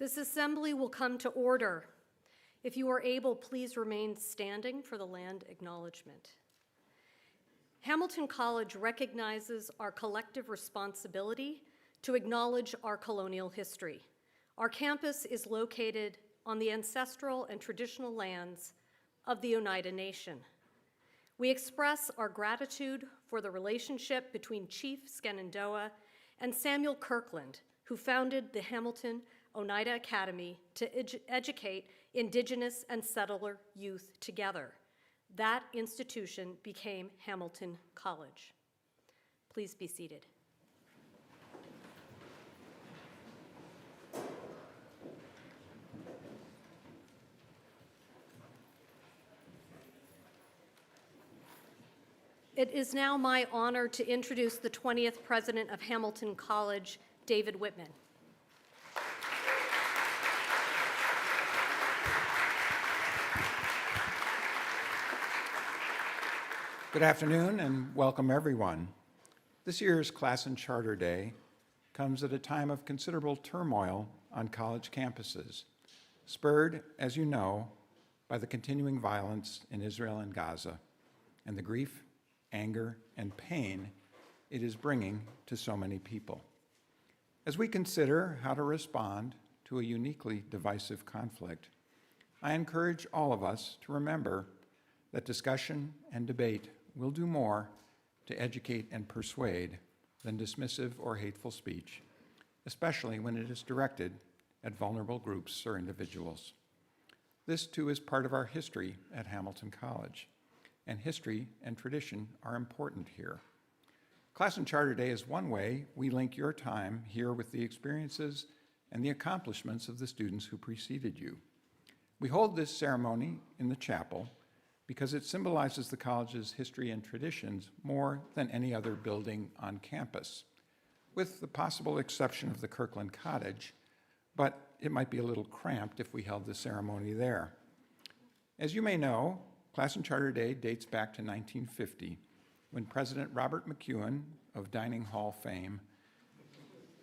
This assembly will come to order. If you are able, please remain standing for the land acknowledgement. Hamilton College recognizes our collective responsibility to acknowledge our colonial history. Our campus is located on the ancestral and traditional lands of the Oneida Nation. We express our gratitude for the relationship between Chief Shenandoah and Samuel Kirkland, who founded the Hamilton Oneida Academy to educate Indigenous and settler youth together. That institution became Hamilton College. Please be seated. It is now my honor to introduce the 20th president of Hamilton College, David Whitman. Good afternoon and welcome everyone. This year's Class and Charter Day comes at a time of considerable turmoil on college campuses, spurred, as you know, by the continuing violence in Israel and Gaza and the grief, anger, and pain it is bringing to so many people. As we consider how to respond to a uniquely divisive conflict, I encourage all of us to remember that discussion and debate will do more to educate and persuade than dismissive or hateful speech, especially when it is directed at vulnerable groups or individuals. This, too, is part of our history at Hamilton College, and history and tradition are important here. Class and Charter Day is one way we link your time here with the experiences and the accomplishments of the students who preceded you. We hold this ceremony in the chapel because it symbolizes the college's history and traditions more than any other building on campus, with the possible exception of the Kirkland Cottage, but it might be a little cramped if we held the ceremony there. As you may know, Class and Charter Day dates back to 1950, when President Robert McEwen of Dining Hall fame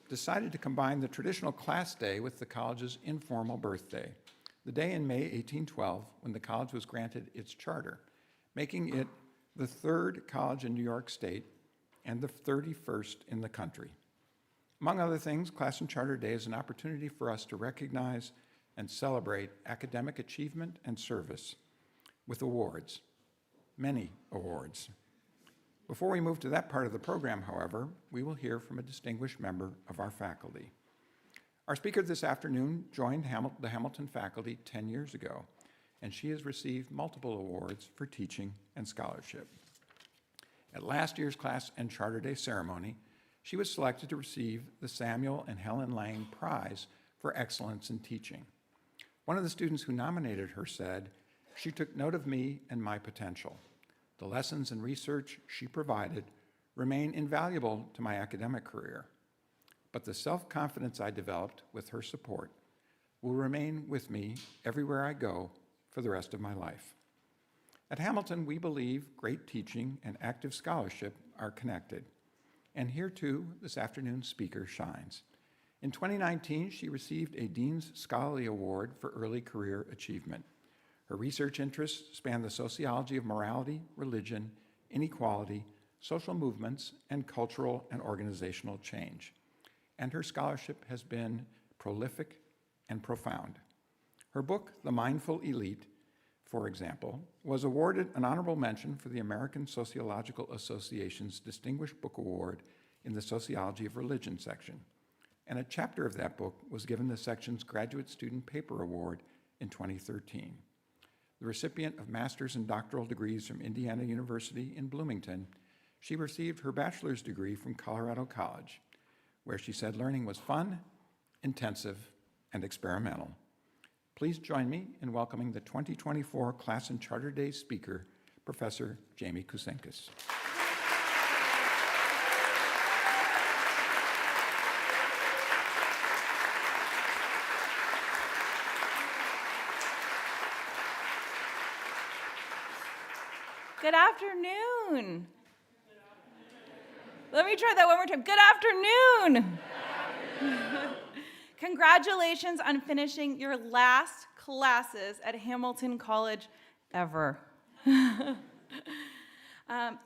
decided to combine the traditional class day with the college's informal birthday, the day in May 1812 when the college was granted its charter, making it the third college in New York State and the 31st in the country. Among other things, Class and Charter Day is an opportunity for us to recognize and celebrate academic achievement and service with awards, many awards. Before we move to that part of the program, however, we will hear from a distinguished member of our faculty. Our speaker this afternoon joined the Hamilton faculty 10 years ago, and she has received multiple awards for teaching and scholarship. At last year's Class and Charter Day ceremony, she was selected to receive the Samuel and Helen Lang Prize for Excellence in Teaching. One of the students who nominated her said, "She took note of me and my potential. The lessons and research she provided remain invaluable to my academic career. But the self-confidence I developed with her support will remain with me everywhere I go for the rest of my life." At Hamilton, we believe great teaching and active scholarship are connected. And here, too, this afternoon's speaker shines. In 2019, she received a Dean's Scholarly Award for Early Career Achievement. Her research interests span the sociology of morality, religion, inequality, social movements, and cultural and organizational change. And her scholarship has been prolific and profound. Her book, The Mindful Elite, for example, was awarded an honorable mention for the American Sociological Association's Distinguished Book Award in the Sociology of Religion section. And a chapter of that book was given the section's Graduate Student Paper Award in 2013. The recipient of master's and doctoral degrees from Indiana University in Bloomington, she received her bachelor's degree from Colorado College, where she said learning was fun, intensive, and experimental. Please join me in welcoming the 2024 Class and Charter Day speaker, Professor Jamie Kusenkis. Good afternoon. Let me try that one more time. Good afternoon. Congratulations on finishing your last classes at Hamilton College ever.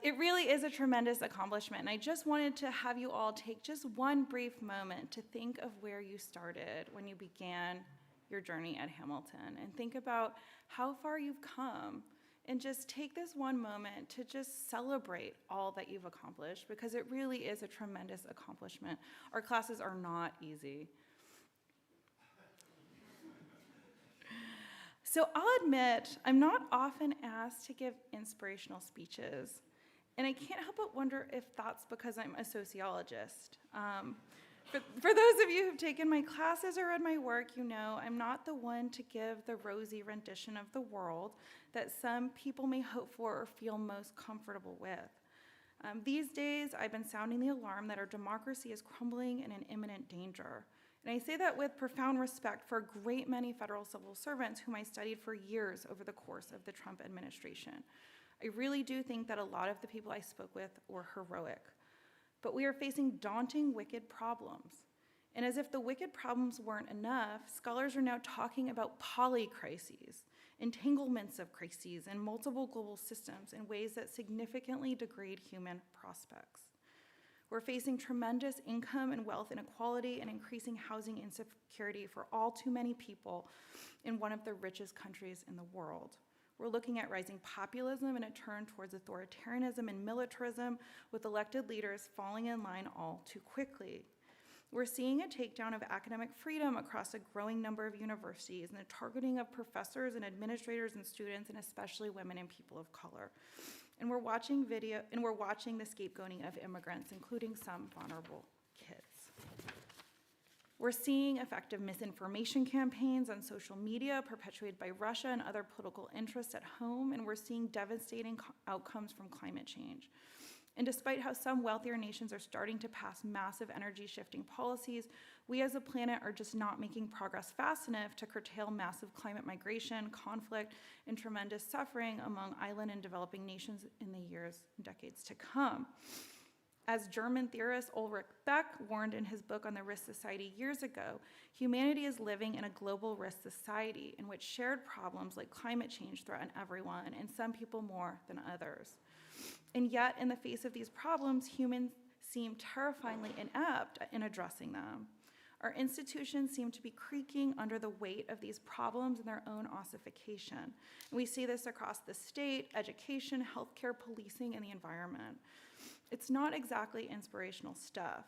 It really is a tremendous accomplishment, and I just wanted to have you all take just one brief moment to think of where you started when you began your journey at Hamilton, and think about how far you've come, and just take this one moment to just celebrate all that you've accomplished, because it really is a tremendous accomplishment. Our classes are not easy. So I'll admit, I'm not often asked to give inspirational speeches, and I can't help but wonder if that's because I'm a sociologist. For those of you who've taken my classes or read my work, you know I'm not the one to give the rosy rendition of the world that some people may hope for or feel most comfortable with. These days, I've been sounding the alarm that our democracy is crumbling and in imminent danger. And I say that with profound respect for a great many federal civil servants whom I studied for years over the course of the Trump administration. I really do think that a lot of the people I spoke with were heroic. But we are facing daunting, wicked problems. And as if the wicked problems weren't enough, scholars are now talking about polycrises, entanglements of crises in multiple global systems in ways that significantly degrade human prospects. We're facing tremendous income and wealth inequality and increasing housing insecurity for all too many people in one of the richest countries in the world. We're looking at rising populism and a turn towards authoritarianism and militarism, with elected leaders falling in line all too quickly. We're seeing a takedown of academic freedom across a growing number of universities and the targeting of professors and administrators and students, and especially women and people of color. And we're watching the scapegoating of immigrants, including some vulnerable kids. We're seeing effective misinformation campaigns on social media perpetuated by Russia and other political interests at home, and we're seeing devastating outcomes from climate change. And despite how some wealthier nations are starting to pass massive energy-shifting policies, we as a planet are just not making progress fast enough to curtail massive climate migration, conflict, and tremendous suffering among island and developing nations in the years and decades to come. As German theorist Ulrich Beck warned in his book on the risk society years ago, humanity is living in a global risk society in which shared problems like climate change threaten everyone, and some people more than others. And yet, in the face of these problems, humans seem terrifyingly inept in addressing them. Our institutions seem to be creaking under the weight of these problems and their own ossification. And we see this across the state, education, healthcare, policing, and the environment. It's not exactly inspirational stuff.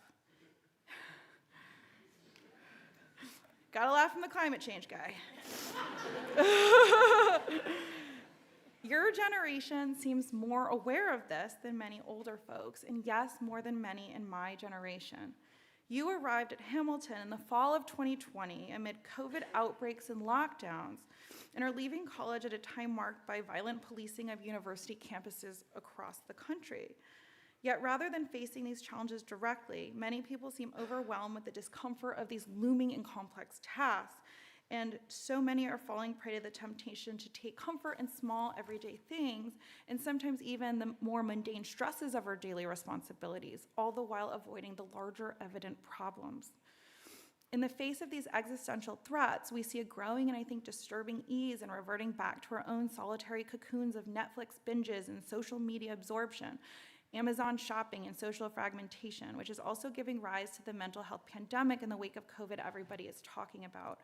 Gotta laugh from the climate change guy. Your generation seems more aware of this than many older folks, and yes, more than many in my generation. You arrived at Hamilton in the fall of 2020 amid COVID outbreaks and lockdowns, and are leaving college at a time marked by violent policing of university campuses across the country. Yet rather than facing these challenges directly, many people seem overwhelmed with the discomfort of these looming and complex tasks, and so many are falling prey to the temptation to take comfort in small everyday things, and sometimes even the more mundane stresses of our daily responsibilities, all the while avoiding the larger evident problems. In the face of these existential threats, we see a growing and I think disturbing ease in reverting back to our own solitary cocoons of Netflix binges and social media absorption, Amazon shopping, and social fragmentation, which is also giving rise to the mental health pandemic in the wake of COVID everybody is talking about.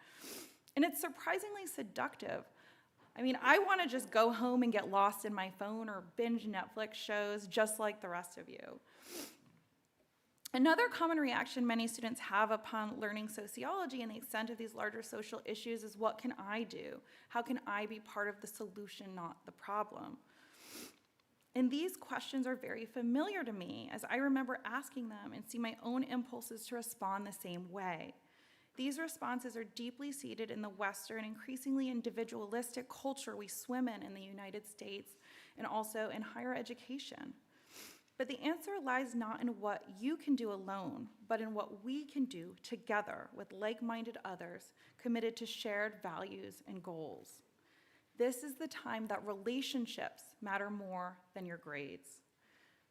And it's surprisingly seductive. I mean, I want to just go home and get lost in my phone or binge Netflix shows just like the rest of you. Another common reaction many students have upon learning sociology and the extent of these larger social issues is, what can I do? How can I be part of the solution, not the problem? And these questions are very familiar to me, as I remember asking them and see my own impulses to respond the same way. These responses are deeply seated in the Western, increasingly individualistic culture we swim in the United States, and also in higher education. But the answer lies not in what you can do alone, but in what we can do together with like-minded others committed to shared values and goals. This is the time that relationships matter more than your grades.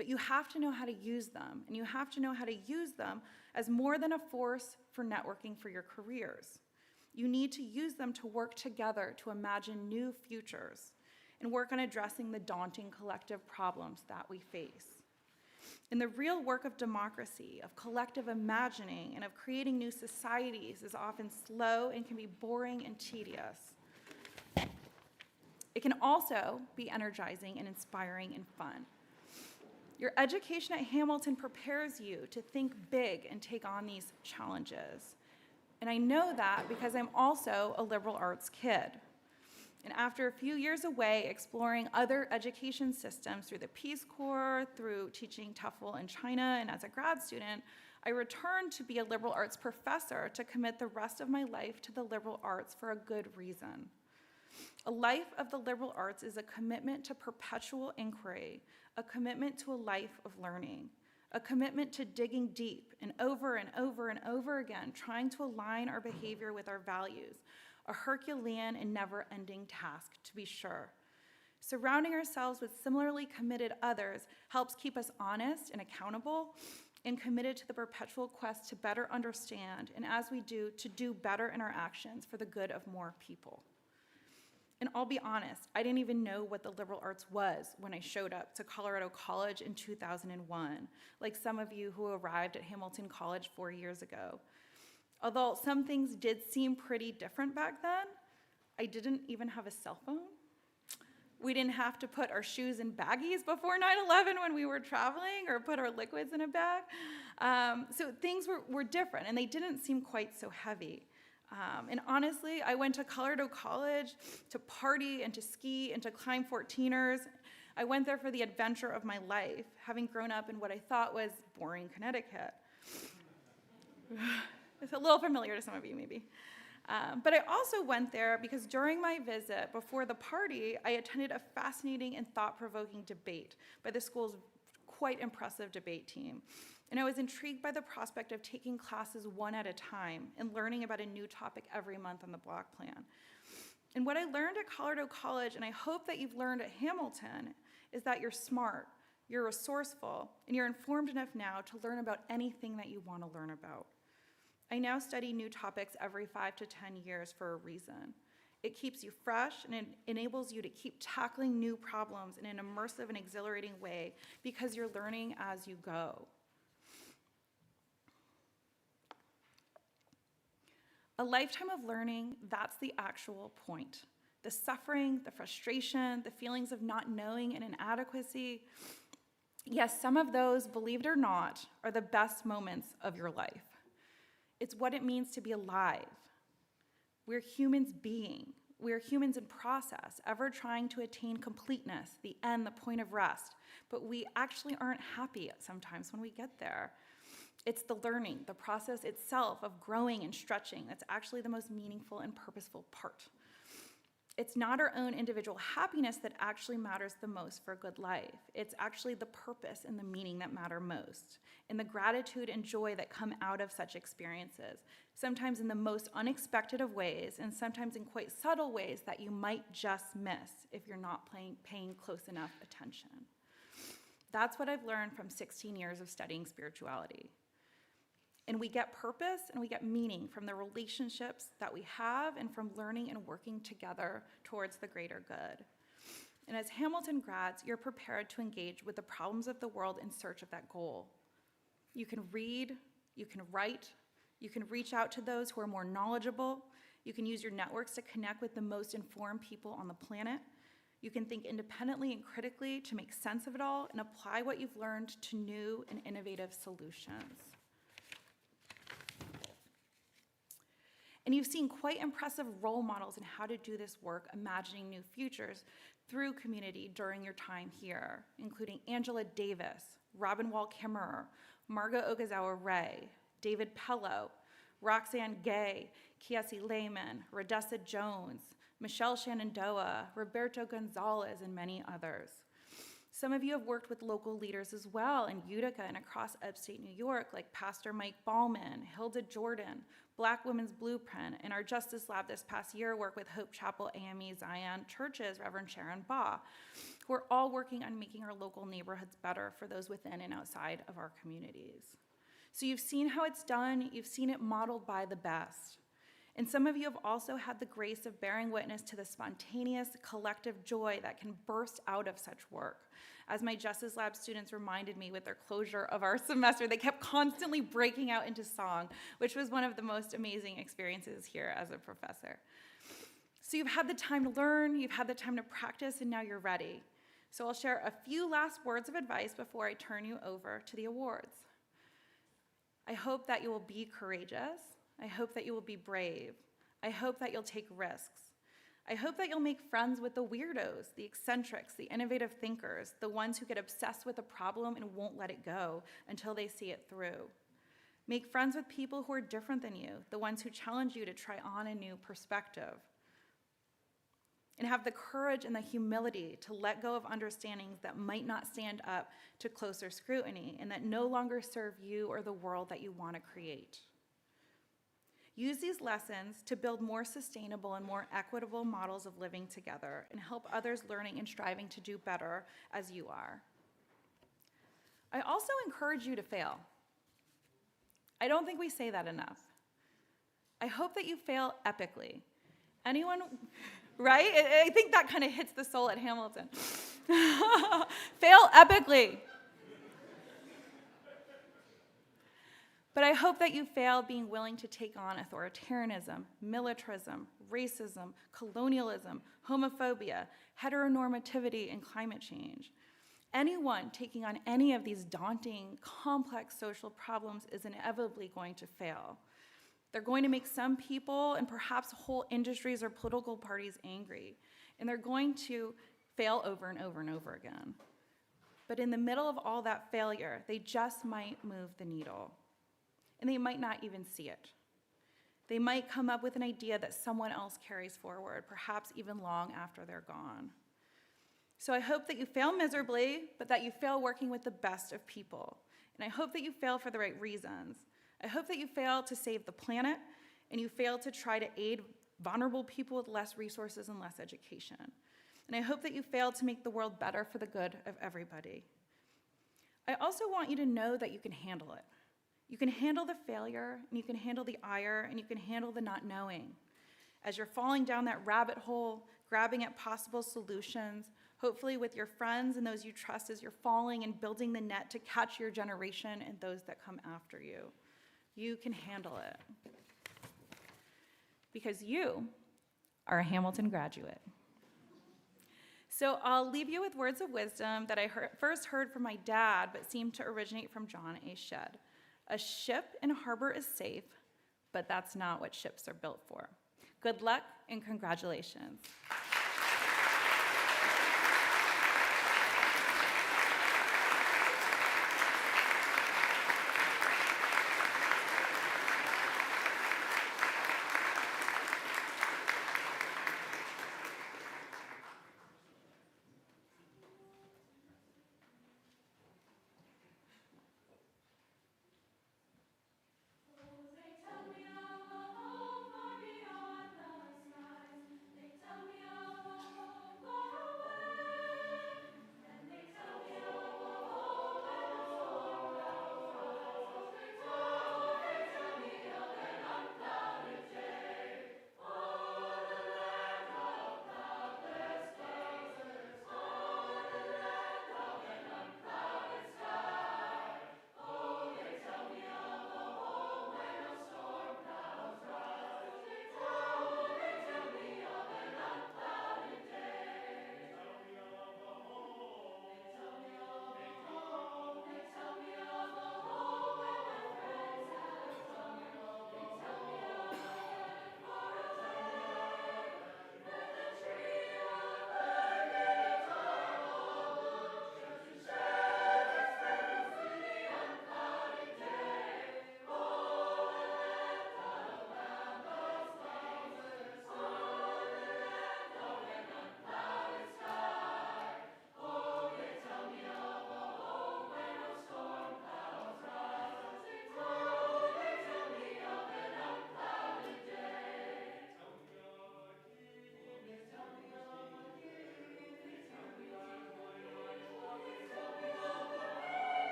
but you have to know how to use them, and you have to know how to use them as more than a force for networking for your careers. You need to use them to work together to imagine new futures and work on addressing the daunting collective problems that we face. And the real work of democracy, of collective imagining, and of creating new societies is often slow and can be boring and tedious. It can also be energizing and inspiring and fun. Your education at Hamilton prepares you to think big and take on these challenges. And I know that because I'm also a liberal arts kid. And after a few years away exploring other education systems through the Peace Corps, through teaching TEFL in China, and as a grad student, I returned to be a liberal arts professor to commit the rest of my life to the liberal arts for a good reason. A life of the liberal arts is a commitment to perpetual inquiry, a commitment to a life of learning, a commitment to digging deep and over and over and over again, trying to align our behavior with our values, a Herculean and never-ending task, to be sure. Surrounding ourselves with similarly committed others helps keep us honest and accountable and committed to the perpetual quest to better understand, and as we do, to do better in our actions for the good of more people. And I'll be honest, I didn't even know what the liberal arts was when I showed up to Colorado College in 2001, like some of you who arrived at Hamilton College 4 years ago. Although some things did seem pretty different back then, I didn't even have a cell phone. We didn't have to put our shoes in baggies before 9/11 when we were traveling, or put our liquids in a bag. So things were different, and they didn't seem quite so heavy. And honestly, I went to Colorado College to party and to ski and to climb 14ers. I went there for the adventure of my life, having grown up in what I thought was boring Connecticut. It's a little familiar to some of you, maybe. But I also went there because during my visit, before the party, I attended a fascinating and thought-provoking debate by the school's quite impressive debate team. And I was intrigued by the prospect of taking classes one at a time and learning about a new topic every month on the block plan. And what I learned at Colorado College, and I hope that you've learned at Hamilton, is that you're smart, you're resourceful, and you're informed enough now to learn about anything that you want to learn about. I now study new topics every 5 to 10 years for a reason. It keeps you fresh, and it enables you to keep tackling new problems in an immersive and exhilarating way because you're learning as you go. A lifetime of learning, that's the actual point. The suffering, the frustration, the feelings of not knowing and inadequacy. Yes, some of those, believe it or not, are the best moments of your life. It's what it means to be alive. We're humans being. We're humans in process, ever trying to attain completeness, the end, the point of rest. But we actually aren't happy sometimes when we get there. It's the learning, the process itself of growing and stretching that's actually the most meaningful and purposeful part. It's not our own individual happiness that actually matters the most for a good life. It's actually the purpose and the meaning that matter most, and the gratitude and joy that come out of such experiences, sometimes in the most unexpected of ways, and sometimes in quite subtle ways that you might just miss if you're not paying close enough attention. That's what I've learned from 16 years of studying spirituality. And we get purpose and we get meaning from the relationships that we have and from learning and working together towards the greater good. And as Hamilton grads, you're prepared to engage with the problems of the world in search of that goal. You can read, you can write, you can reach out to those who are more knowledgeable, you can use your networks to connect with the most informed people on the planet, you can think independently and critically to make sense of it all and apply what you've learned to new and innovative solutions. And you've seen quite impressive role models in how to do this work, imagining new futures through community during your time here, including Angela Davis, Robin Wall Kimmerer, Margot Okazawa-Ray, David Pello, Roxanne Gay, Kiesi Lehman, Rodessa Jones, Michelle Shenandoah, Roberto Gonzalez, and many others. Some of you have worked with local leaders as well in Utica and across upstate New York, like Pastor Mike Ballman, Hilda Jordan, Black Women's Blueprint, and our Justice Lab this past year worked with Hope Chapel AME Zion Church's Reverend Sharon Baugh, who are all working on making our local neighborhoods better for those within and outside of our communities. So you've seen how it's done, you've seen it modeled by the best. And some of you have also had the grace of bearing witness to the spontaneous collective joy that can burst out of such work. As my Justice Lab students reminded me with their closure of our semester, they kept constantly breaking out into song, which was one of the most amazing experiences here as a professor. So you've had the time to learn, you've had the time to practice, and now you're ready. So I'll share a few last words of advice before I turn you over to the awards. I hope that you will be courageous. I hope that you will be brave. I hope that you'll take risks. I hope that you'll make friends with the weirdos, the eccentrics, the innovative thinkers, the ones who get obsessed with a problem and won't let it go until they see it through. Make friends with people who are different than you, the ones who challenge you to try on a new perspective. And have the courage and the humility to let go of understandings that might not stand up to closer scrutiny and that no longer serve you or the world that you want to create. Use these lessons to build more sustainable and more equitable models of living together and help others learning and striving to do better as you are. I also encourage you to fail. I don't think we say that enough. I hope that you fail epically. Anyone, right? I think that kind of hits the soul at Hamilton. Fail epically. But I hope that you fail being willing to take on authoritarianism, militarism, racism, colonialism, homophobia, heteronormativity, and climate change. Anyone taking on any of these daunting, complex social problems is inevitably going to fail. They're going to make some people and perhaps whole industries or political parties angry, and they're going to fail over and over and over again. But in the middle of all that failure, they just might move the needle. And they might not even see it. They might come up with an idea that someone else carries forward, perhaps even long after they're gone. So I hope that you fail miserably, but that you fail working with the best of people. And I hope that you fail for the right reasons. I hope that you fail to save the planet, and you fail to try to aid vulnerable people with less resources and less education. And I hope that you fail to make the world better for the good of everybody. I also want you to know that you can handle it. You can handle the failure, and you can handle the ire, and you can handle the not knowing. As you're falling down that rabbit hole, grabbing at possible solutions, hopefully with your friends and those you trust as you're falling and building the net to catch your generation and those that come after you. You can handle it. Because you are a Hamilton graduate. So I'll leave you with words of wisdom that I first heard from my dad, but seemed to originate from John A. Shedd. A ship in a harbor is safe, but that's not what ships are built for. Good luck and congratulations. They tell me of a home far beyond the skies. They tell me of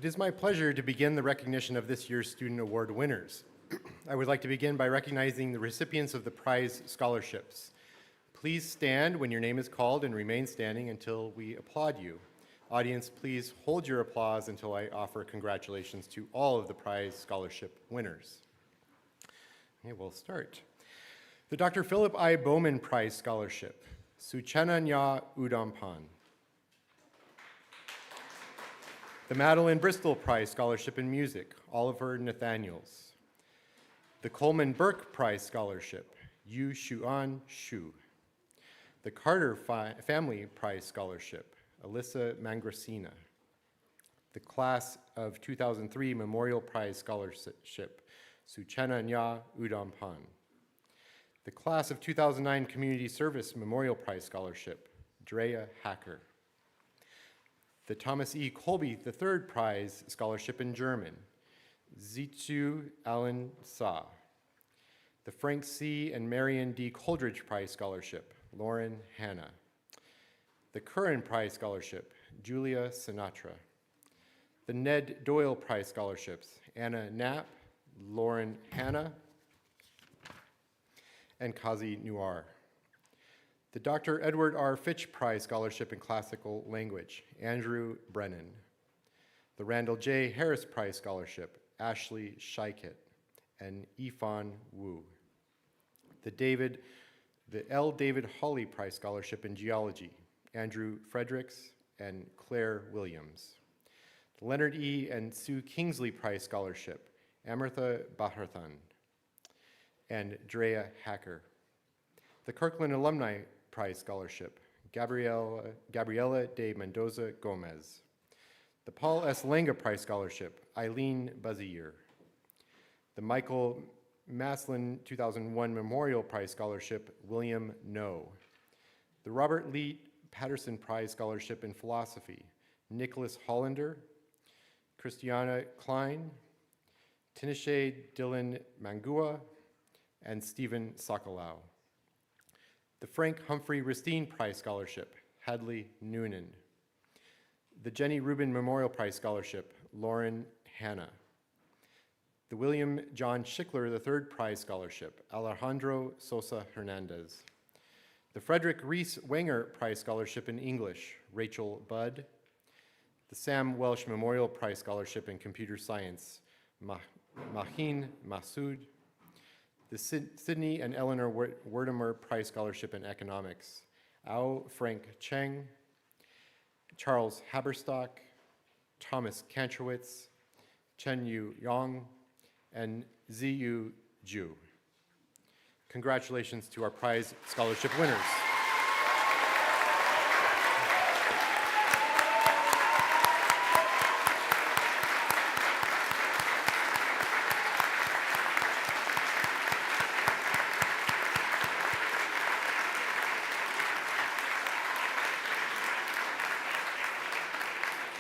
It is my pleasure to begin the recognition of this year's Student Award winners. I would like to begin by recognizing the recipients of the prize scholarships. Please stand when your name is called and remain standing until we applaud you. Audience, please hold your applause until I offer congratulations to all of the prize scholarship winners. Okay, we'll start. The Dr. Philip I. Bowman Prize Scholarship, Suchananya Udampan. The Madeline Bristol Prize Scholarship in Music, Oliver Nathaniels. The Coleman Burke Prize Scholarship, Yu Shuan Shu. The Carter Family Prize Scholarship, Alyssa Mangracina. The Class of 2003 Memorial Prize Scholarship, Suchananya Udampan. The Class of 2009 Community Service Memorial Prize Scholarship, Drea Hacker. The Thomas E. Colby III Prize Scholarship in German, Zitu Allen Sa. The Frank C. and Marion D. Coleridge Prize Scholarship, Lauren Hanna. The Curran Prize Scholarship, Julia Sinatra. The Ned Doyle Prize Scholarships, Anna Knapp, Lauren Hanna, and Kazi Nuar. The Dr. Edward R. Fitch Prize Scholarship in Classical Language, Andrew Brennan. The Randall J. Harris Prize Scholarship, Ashley Shikett and Yifan Wu. The L. David Hawley Prize Scholarship in Geology, Andrew Fredericks and Claire Williams. The Leonard E. and Sue Kingsley Prize Scholarship, Amrita Bharathan and Drea Hacker. The Kirkland Alumni Prize Scholarship, Gabriela de Mendoza Gomez. The Paul S. Lenga Prize Scholarship, Eileen Buzzier. The Michael Maslin 2001 Memorial Prize Scholarship, William No. The Robert Lee Patterson Prize Scholarship in Philosophy, Nicholas Hollander, Christiana Klein, Tinashe Dylan Mangua, and Stephen Sokolau. The Frank Humphrey Ristine Prize Scholarship, Hadley Noonan. The Jenny Rubin Memorial Prize Scholarship, Lauren Hanna. The William John Schickler III Prize Scholarship, Alejandro Sosa Hernandez. The Frederick Reese Wenger Prize Scholarship in English, Rachel Budd. The Sam Welsh Memorial Prize Scholarship in Computer Science, Mahin Masood. The Sydney and Eleanor Wertimer Prize Scholarship in Economics, Ao Frank Cheng, Charles Haberstock, Thomas Kantrowitz, Chen Yu Yong, and Ziyu Zhu. Congratulations to our prize scholarship winners.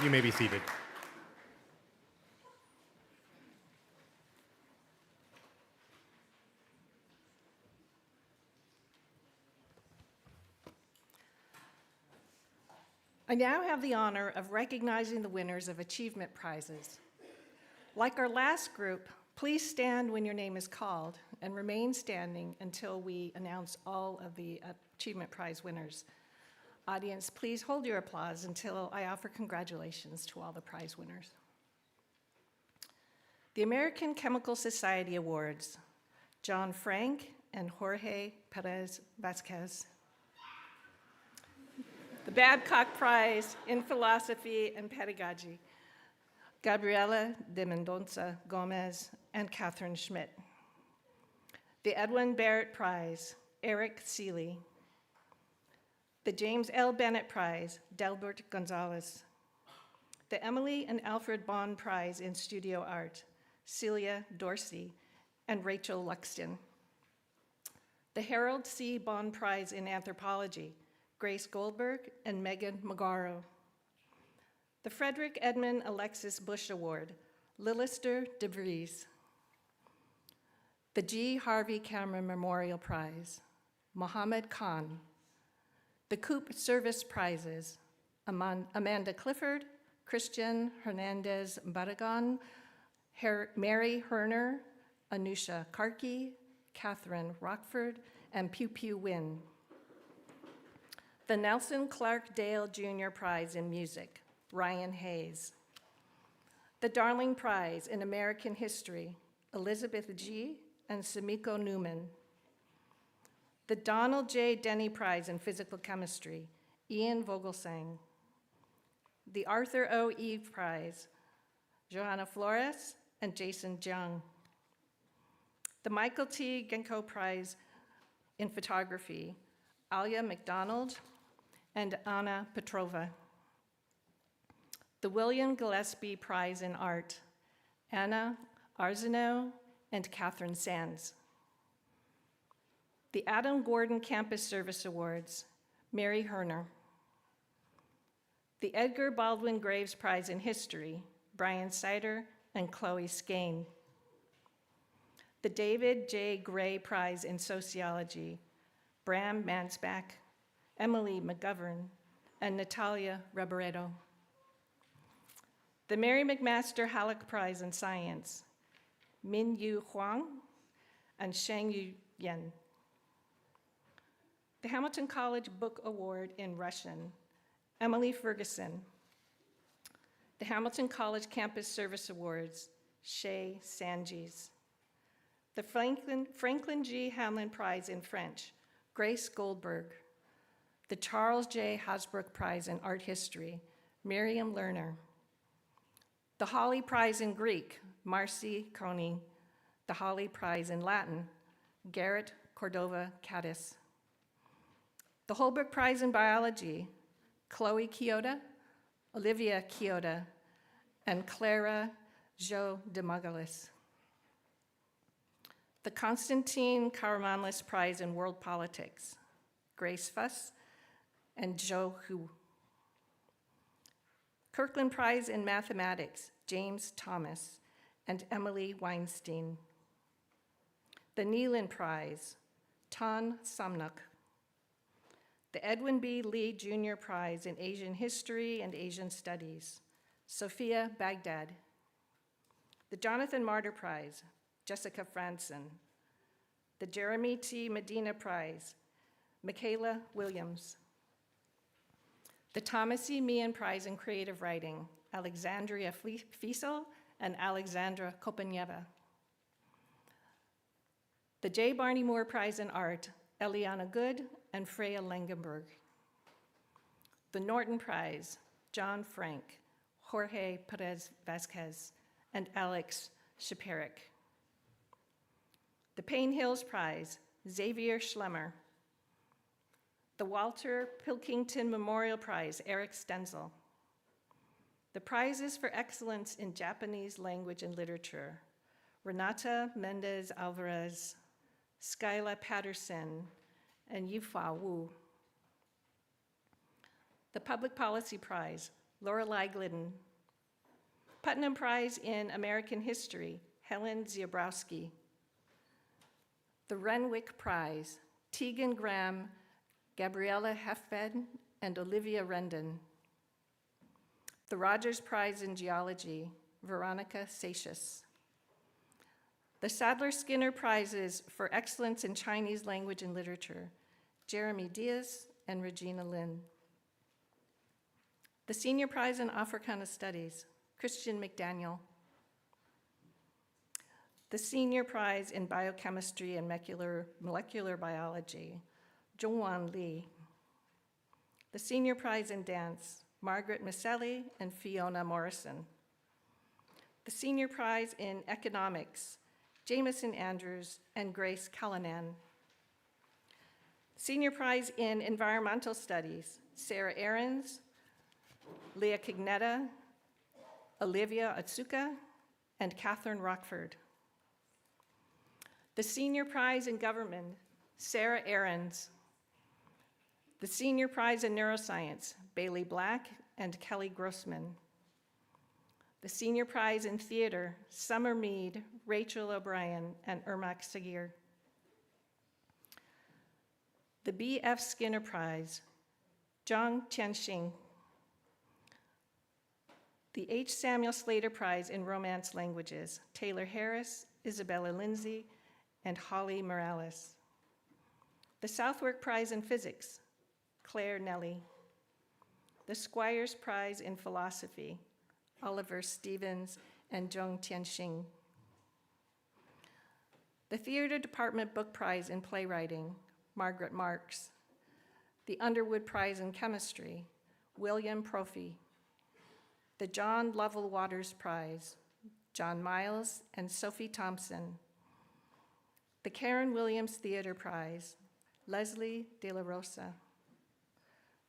You may be seated. I now have the honor of recognizing the winners of achievement prizes. Like our last group, please stand when your name is called and remain standing until we announce all of the achievement prize winners. Audience, please hold your applause until I offer congratulations to all the prize winners. The American Chemical Society Awards, John Frank and Jorge Perez Vasquez. The Babcock Prize in Philosophy and Pedagogy, Gabriela de Mendoza Gomez and Catherine Schmidt. The Edwin Barrett Prize, Eric Seeley. The James L. Bennett Prize, Delbert Gonzalez. The Emily and Alfred Bond Prize in Studio Art, Celia Dorsey and Rachel Luxton. The Harold C. Bond Prize in Anthropology, Grace Goldberg and Megan Magaro. The Frederick Edmund Alexis Bush Award, Lilister DeVries. The G. Harvey Cameron Memorial Prize, Mohammed Khan. The Coop Service Prizes, Amanda Clifford, Christian Hernandez Barragan, Mary Herner, Anusha Karki, Catherine Rockford, and Pew Pew Wynn. The Nelson Clark Dale Jr. Prize in Music, Ryan Hayes. The Darling Prize in American History, Elizabeth G. and Sumiko Newman. The Donald J. Denny Prize in Physical Chemistry, Ian Vogelsang. The Arthur O. Eve Prize, Johanna Flores and Jason Jung. The Michael T. Genko Prize in Photography, Alia McDonald and Anna Petrova. The William Gillespie Prize in Art, Anna Arzano and Catherine Sands. The Adam Gordon Campus Service Awards, Mary Herner. The Edgar Baldwin Graves Prize in History, Brian Sider and Chloe Skane. The David J. Gray Prize in Sociology, Bram Mansbach, Emily McGovern, and Natalia Reboredo. The Mary McMaster Halleck Prize in Science, Min Yu Huang and Shang Yu Yen. The Hamilton College Book Award in Russian, Emily Ferguson. The Hamilton College Campus Service Awards, Shay Sanjis. The Franklin G. Hamlin Prize in French, Grace Goldberg. The Charles J. Hasbrook Prize in Art History, Miriam Lerner. The Hawley Prize in Greek, Marcy Coney. The Hawley Prize in Latin, Garrett Cordova Caddis. The Holbrook Prize in Biology, Chloe Kyoto, Olivia Kyoto, and Clara Jo de Magalis. The Konstantin Karamanlis Prize in World Politics, Grace Fuss and Zhou Hu. Kirkland Prize in Mathematics, James Thomas and Emily Weinstein. The Nealon Prize, Tan Samnuk. The Edwin B. Lee Jr. Prize in Asian History and Asian Studies, Sophia Baghdad. The Jonathan Martyr Prize, Jessica Franson. The Jeremy T. Medina Prize, Michaela Williams. The Thomas E. Meehan Prize in Creative Writing, Alexandria Fiesel and Alexandra Kopeneva. The J. Barney Moore Prize in Art, Eliana Good and Freya Langenberg. The Norton Prize, John Frank, Jorge Perez Vasquez, and Alex Shaperik. The Payne Hills Prize, Xavier Schlemmer. The Walter Pilkington Memorial Prize, Eric Stenzel. The prizes for excellence in Japanese language and literature, Renata Mendez Alvarez, Skyla Patterson, and Yufia Wu. The Public Policy Prize, Lorelei Glidden. Putnam Prize in American History, Helen Ziobrowski. The Renwick Prize, Tegan Graham, Gabriella Hefbed, and Olivia Rendon. The Rogers Prize in Geology, Veronica Satius. The Sadler-Skinner Prizes for Excellence in Chinese Language and Literature, Jeremy Diaz and Regina Lin. The Senior Prize in Africana Studies, Christian McDaniel. The Senior Prize in Biochemistry and Molecular Biology, Zhongwan Li. The Senior Prize in Dance, Margaret Maselli and Fiona Morrison. The Senior Prize in Economics, Jameson Andrews and Grace Callanan. Senior Prize in Environmental Studies, Sarah Ahrens, Leah Cagnetta, Olivia Atsuka, and Catherine Rockford. The Senior Prize in Government, Sarah Ahrens. The Senior Prize in Neuroscience, Bailey Black and Kelly Grossman. The Senior Prize in Theater, Summer Mead, Rachel O'Brien, and Ermac Sagir. The B.F. Skinner Prize, Zhang Tianxing. The H. Samuel Slater Prize in Romance Languages, Taylor Harris, Isabella Lindsay, and Holly Morales. The Southwark Prize in Physics, Claire Nelly. The Squires Prize in Philosophy, Oliver Stevens and Zhong Tianxing. The Theater Department Book Prize in Playwriting, Margaret Marks. The Underwood Prize in Chemistry, William Prophy. The John Lovell Waters Prize, John Miles and Sophie Thompson. The Karen Williams Theater Prize, Leslie De La Rosa.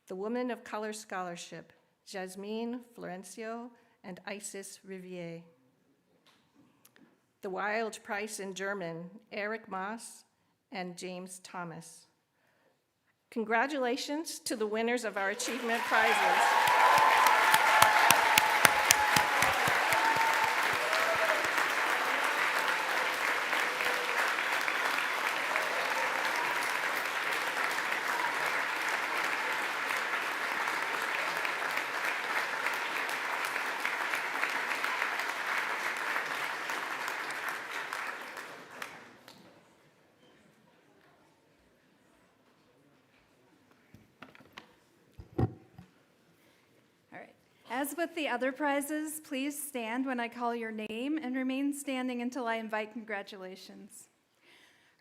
The Woman of Color Scholarship, Jasmine Florencio and Isis Riviere. The Wilde Prize in German, Eric Maas and James Thomas. Congratulations to the winners of our achievement prizes. As with the other prizes, please stand when I call your name and remain standing until I invite congratulations.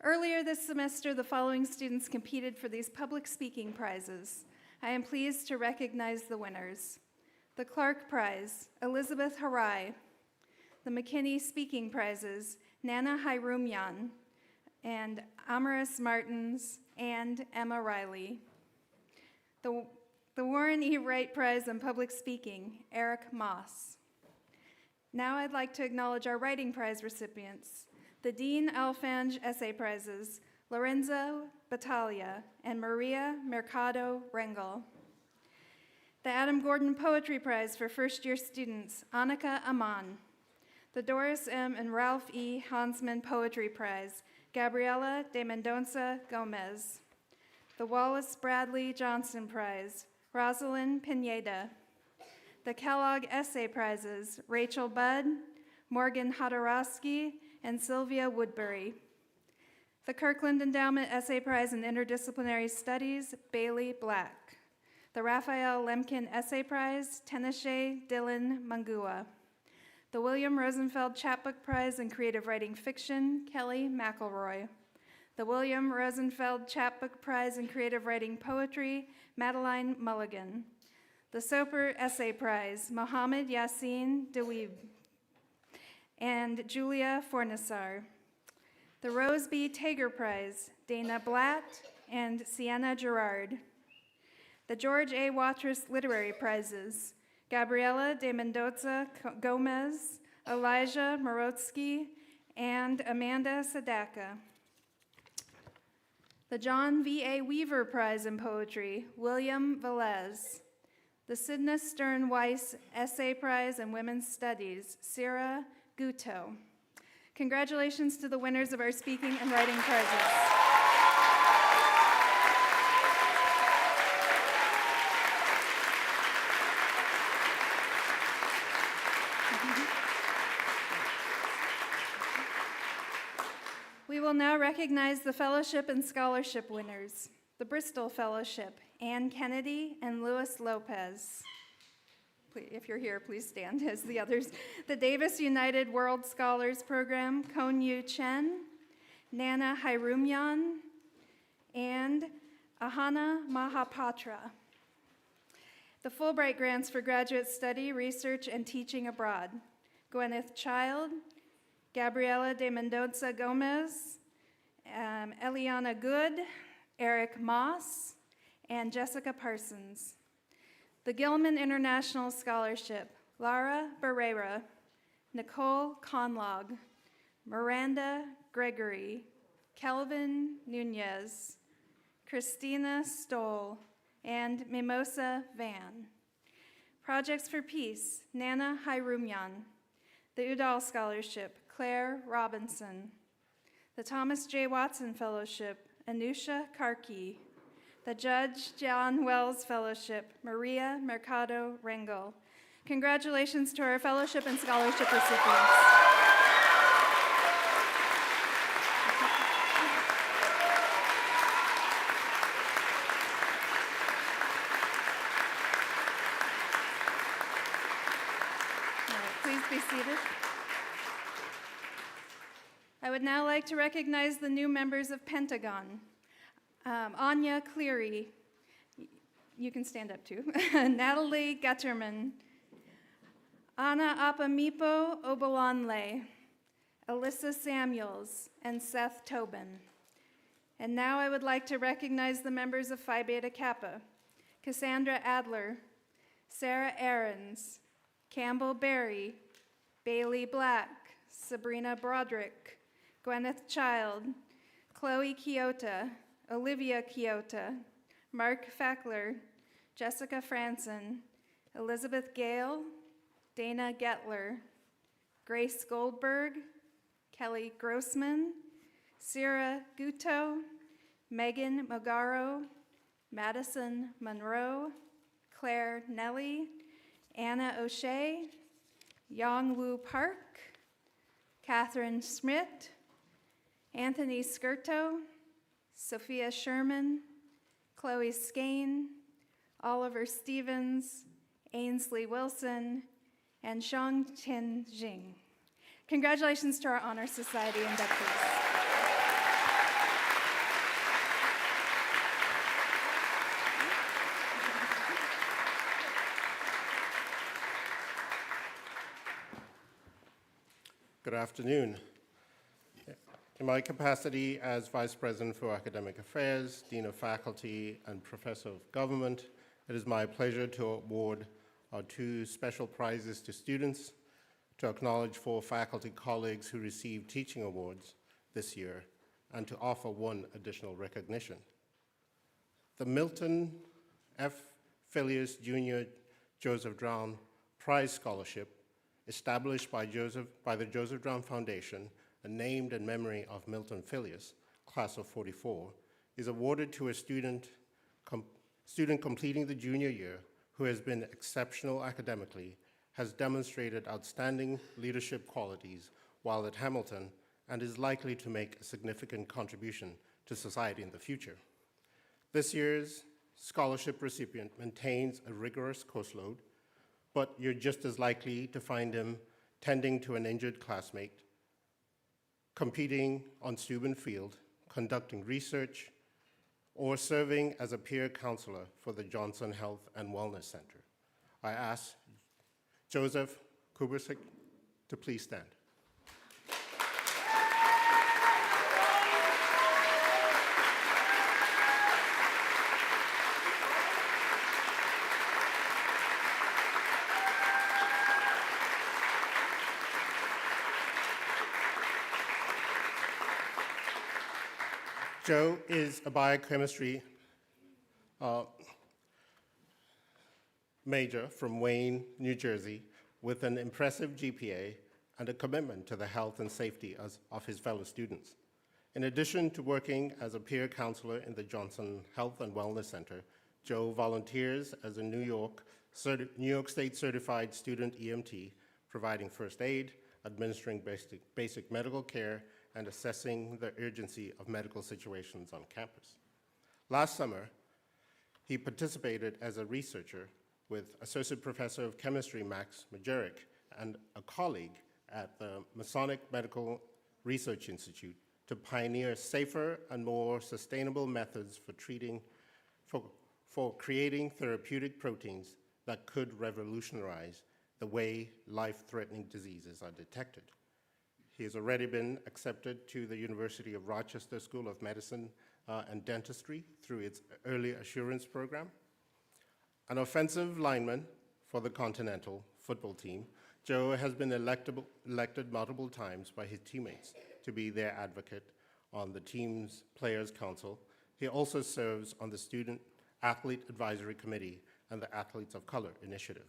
Earlier this semester, the following students competed for these public speaking prizes. I am pleased to recognize the winners. The Clark Prize, Elizabeth Harai. The McKinney Speaking Prizes, Nana Hairumyan and Amaris Martins and Emma Riley. The Warren E. Wright Prize in Public Speaking, Eric Moss. Now I'd like to acknowledge our Writing Prize recipients, the Dean Alfange Essay Prizes, Lorenzo Battaglia and Maria Mercado Rengel. The Adam Gordon Poetry Prize for first-year students, Annika Aman. The Doris M. and Ralph E. Hansman Poetry Prize, Gabriela de Mendonça Gomez. The Wallace Bradley Johnson Prize, Rosalind Pineda. The Kellogg Essay Prizes, Rachel Budd, Morgan Hodorowski, and Sylvia Woodbury. The Kirkland Endowment Essay Prize in Interdisciplinary Studies, Bailey Black. The Raphael Lemkin Essay Prize, Teneshe Dylan Mangua. The William Rosenfeld Chapbook Prize in Creative Writing Fiction, Kelly McElroy. The William Rosenfeld Chapbook Prize in Creative Writing Poetry, Madeline Mulligan. The Soper Essay Prize, Mohammed Yassin Dewib and Julia Fornasar. The Rose B. Tager Prize, Dana Blatt and Sienna Gerard. The George A. Watrous Literary Prizes, Gabriela de Mendoza Gomez, Elijah Morotsky, and Amanda Sadaka. The John V. A. Weaver Prize in Poetry, William Velez. The Sidney Stern Weiss Essay Prize in Women's Studies, Sarah Guto. Congratulations to the winners of our speaking and writing prizes. We will now recognize the fellowship and scholarship winners. The Bristol Fellowship, Ann Kennedy and Louis Lopez. If you're here, please stand as the others. The Davis United World Scholars Program, Kon Yu Chen, Nana Hairumyan, and Ahana Mahapatra. The Fulbright Grants for Graduate Study, Research, and Teaching Abroad, Gwyneth Child, Gabriela de Mendoza Gomez, Eliana Good, Eric Moss, and Jessica Parsons. The Gilman International Scholarship, Lara Barrera, Nicole Conlog, Miranda Gregory, Kelvin Nunez, Christina Stoll, and Mimosa Van. Projects for Peace, Nana Hairumyan. The Udall Scholarship, Claire Robinson. The Thomas J. Watson Fellowship, Anusha Karki. The Judge John Wells Fellowship, Maria Mercado Rengel. Congratulations to our fellowship and scholarship recipients. All right, please be seated. I would now like to recognize the new members of Pentagon. Anya Cleary, you can stand up too. Natalie Gutterman, Ana Apamipo Obolonle, Alyssa Samuels, and Seth Tobin. And now I would like to recognize the members of Phi Beta Kappa: Cassandra Adler, Sarah Aarons, Campbell Berry, Bailey Black, Sabrina Broderick, Gwyneth Child, Chloe Kyoto, Olivia Kyoto, Mark Fackler, Jessica Franson, Elizabeth Gale, Dana Getler, Grace Goldberg, Kelly Grossman, Sierra Guto, Megan Mogaro, Madison Monroe, Claire Nelly, Anna O'Shea, Yongwoo Park, Catherine Schmidt, Anthony Skirto, Sophia Sherman, Chloe Skane, Oliver Stevens, Ainsley Wilson, and Shang-Tin Jing. Congratulations to our Honor Society inductees. Good afternoon. In my capacity as Vice President for Academic Affairs, Dean of Faculty, and Professor of Government, it is my pleasure to award our 2 special prizes to students, to acknowledge 4 faculty colleagues who received teaching awards this year, and to offer 1 additional recognition. The Milton F. Phileas Jr. Joseph Brown Prize Scholarship, established by the Joseph Brown Foundation and named in memory of Milton Phileas, class of '44, is awarded to a student completing the junior year who has been exceptional academically, has demonstrated outstanding leadership qualities while at Hamilton, and is likely to make a significant contribution to society in the future. This year's scholarship recipient maintains a rigorous course load, but you're just as likely to find him tending to an injured classmate, competing on Steuben Field, conducting research, or serving as a peer counselor for the Johnson Health and Wellness Center. I ask Joseph Kubersik to please stand. Joe is a biochemistry major from Wayne, New Jersey, with an impressive GPA and a commitment to the health and safety of his fellow students. In addition to working as a peer counselor in the Johnson Health and Wellness Center, Joe volunteers as a New York State certified student EMT, providing first aid, administering basic medical care, and assessing the urgency of medical situations on campus. Last summer, he participated as a researcher with Associate Professor of Chemistry Max Majerick and a colleague at the Masonic Medical Research Institute to pioneer safer and more sustainable methods for creating therapeutic proteins that could revolutionize the way life-threatening diseases are detected. He has already been accepted to the University of Rochester School of Medicine and Dentistry through its Early Assurance Program. An offensive lineman for the Continental football team, Joe has been elected multiple times by his teammates to be their advocate on the team's Players Council. He also serves on the Student Athlete Advisory Committee and the Athletes of Color Initiative.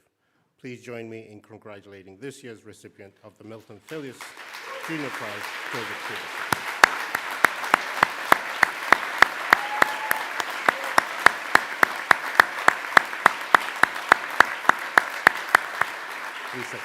Please join me in congratulating this year's recipient of the Milton Phileas Junior Prize, Joseph Kubersik. Please sit.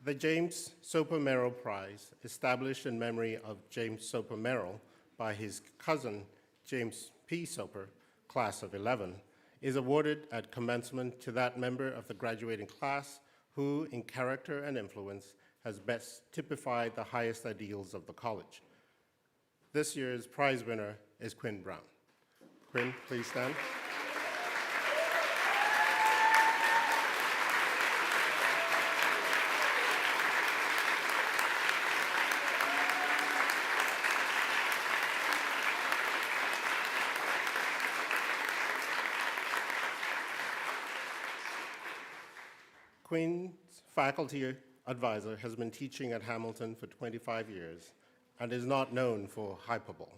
The James Soper Merrill Prize, established in memory of James Soper Merrill by his cousin James P. Soper, class of 11, is awarded at commencement to that member of the graduating class who, in character and influence, has best typified the highest ideals of the college. This year's prize winner is Quinn Brown. Quinn, please stand. Quinn's faculty advisor has been teaching at Hamilton for 25 years and is not known for hyperbole.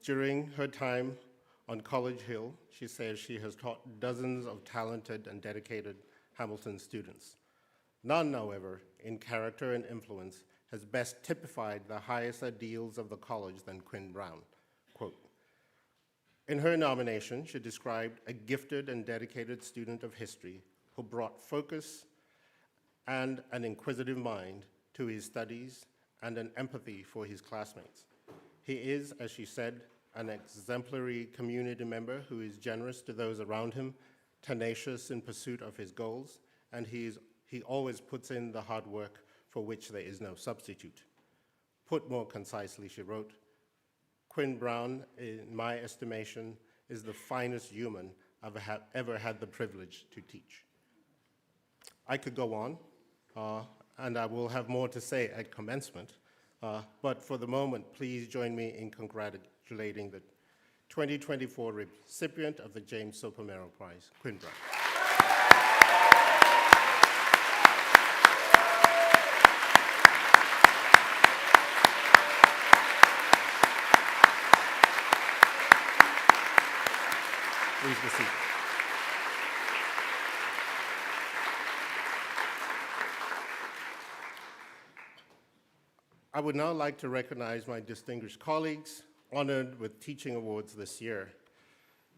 During her time on College Hill, she says she has taught dozens of talented and dedicated Hamilton students. None, however, in character and influence, has best typified the highest ideals of the college than Quinn Brown. Quote, in her nomination, she described a gifted and dedicated student of history who brought focus and an inquisitive mind to his studies and an empathy for his classmates. He is, as she said, an exemplary community member who is generous to those around him, tenacious in pursuit of his goals, and he always puts in the hard work for which there is no substitute. Put more concisely, she wrote, Quinn Brown, in my estimation, is the finest human I've ever had the privilege to teach. I could go on, and I will have more to say at commencement, but for the moment, please join me in congratulating the 2024 recipient of the James Soper Merrill Prize, Quinn Brown. Please be seated. I would now like to recognize my distinguished colleagues honored with teaching awards this year.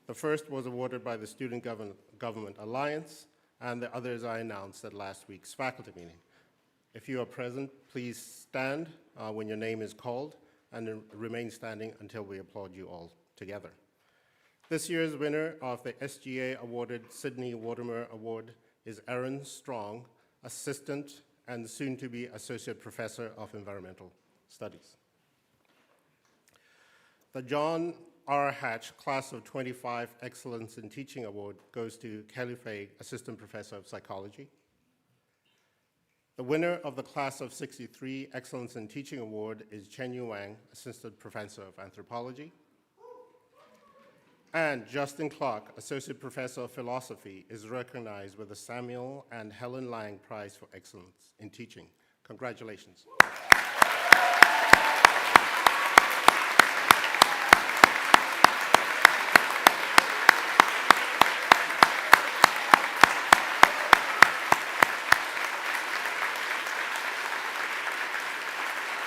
The first was awarded by the Student Government Alliance, and the others I announced at last week's faculty meeting. If you are present, please stand when your name is called and remain standing until we applaud you all together. This year's winner of the SGA awarded Sydney Watermer Award is Erin Strong, Assistant and soon-to-be Associate Professor of Environmental Studies. The John R. Hatch Class of 25 Excellence in Teaching Award goes to Kelly Fay, Assistant Professor of Psychology. The winner of the Class of 63 Excellence in Teaching Award is Chen Yu Wang, Assistant Professor of Anthropology. And Justin Clark, Associate Professor of Philosophy, is recognized with the Samuel and Helen Lang Prize for Excellence in Teaching. Congratulations.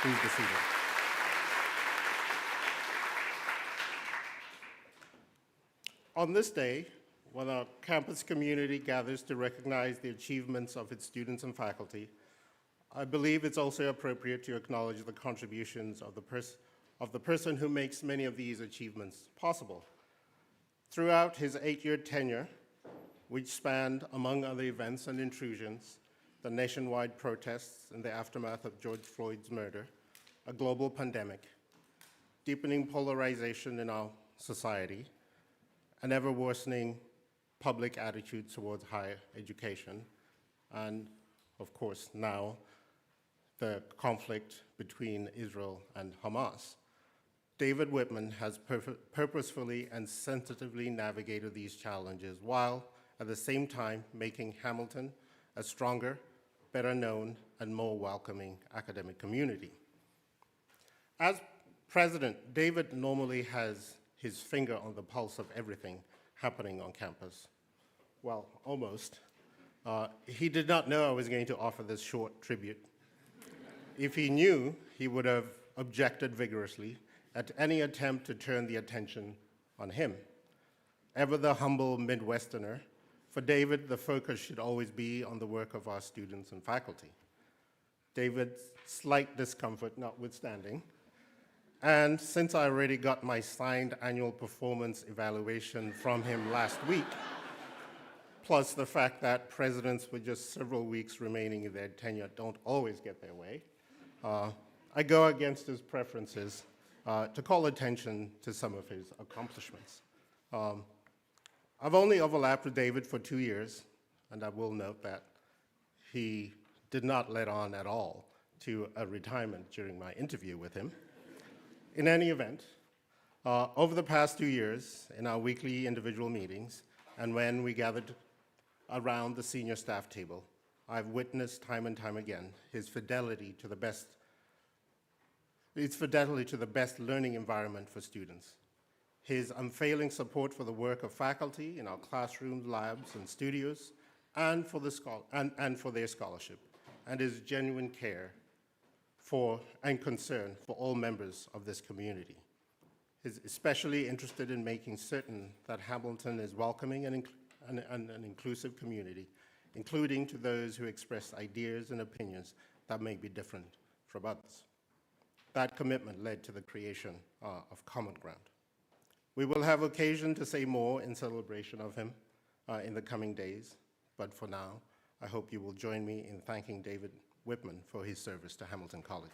Please be seated. On this day, when our campus community gathers to recognize the achievements of its students and faculty, I believe it's also appropriate to acknowledge the contributions of the person who makes many of these achievements possible. Throughout his 8-year tenure, which spanned, among other events and intrusions, the nationwide protests in the aftermath of George Floyd's murder, a global pandemic, deepening polarization in our society, an ever-worsening public attitude towards higher education, and, of course, now, the conflict between Israel and Hamas. David Whitman has purposefully and sensitively navigated these challenges while, at the same time, making Hamilton a stronger, better known, and more welcoming academic community. As president, David normally has his finger on the pulse of everything happening on campus. Well, almost. He did not know I was going to offer this short tribute. If he knew, he would have objected vigorously at any attempt to turn the attention on him. Ever the humble Midwesterner, For David, the focus should always be on the work of our students and faculty. David's slight discomfort notwithstanding, and since I already got my signed annual performance evaluation from him last week, plus the fact that presidents with just several weeks remaining in their tenure don't always get their way, I go against his preferences to call attention to some of his accomplishments. I've only overlapped with David for 2 years, and I will note that he did not let on at all to a retirement during my interview with him. In any event, over the past 2 years, in our weekly individual meetings, and when we gathered around the senior staff table, I've witnessed time and time again his fidelity to the best learning environment for students, his unfailing support for the work of faculty in our classrooms, labs, and studios, and for their scholarship, and his genuine care for and concern for all members of this community. He's especially interested in making certain that Hamilton is welcoming and an inclusive community, including to those who express ideas and opinions that may be different from others. That commitment led to the creation of Common Ground. We will have occasion to say more in celebration of him in the coming days, but for now, I hope you will join me in thanking David Whitman for his service to Hamilton College.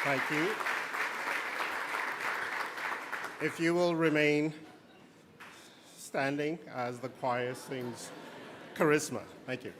Thank you. If you will remain standing as the choir sings Charisma. Thank you.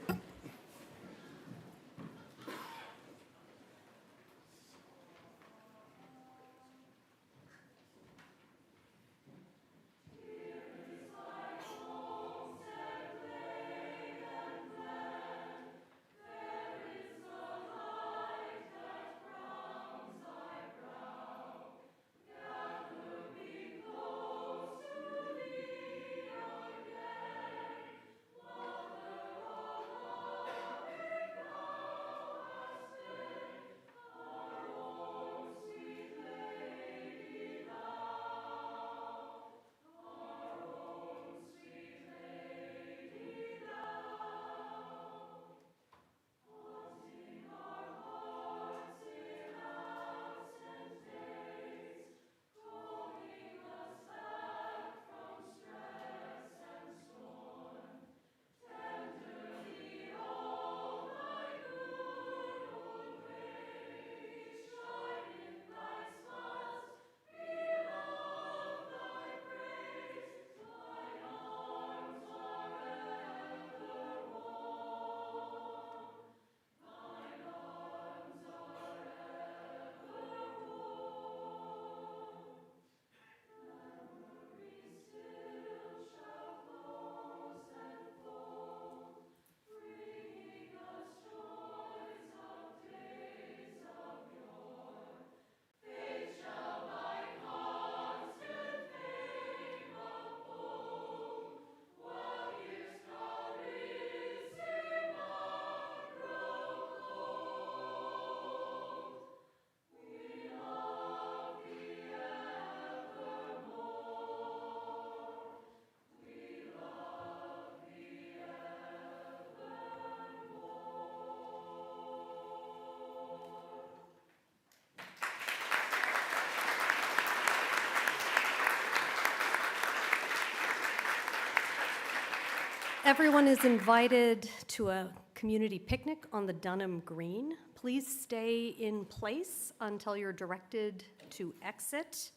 Everyone is invited to a community picnic on the Dunham Green. Please stay in place until you're directed to exit.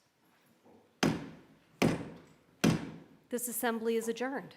This assembly is adjourned.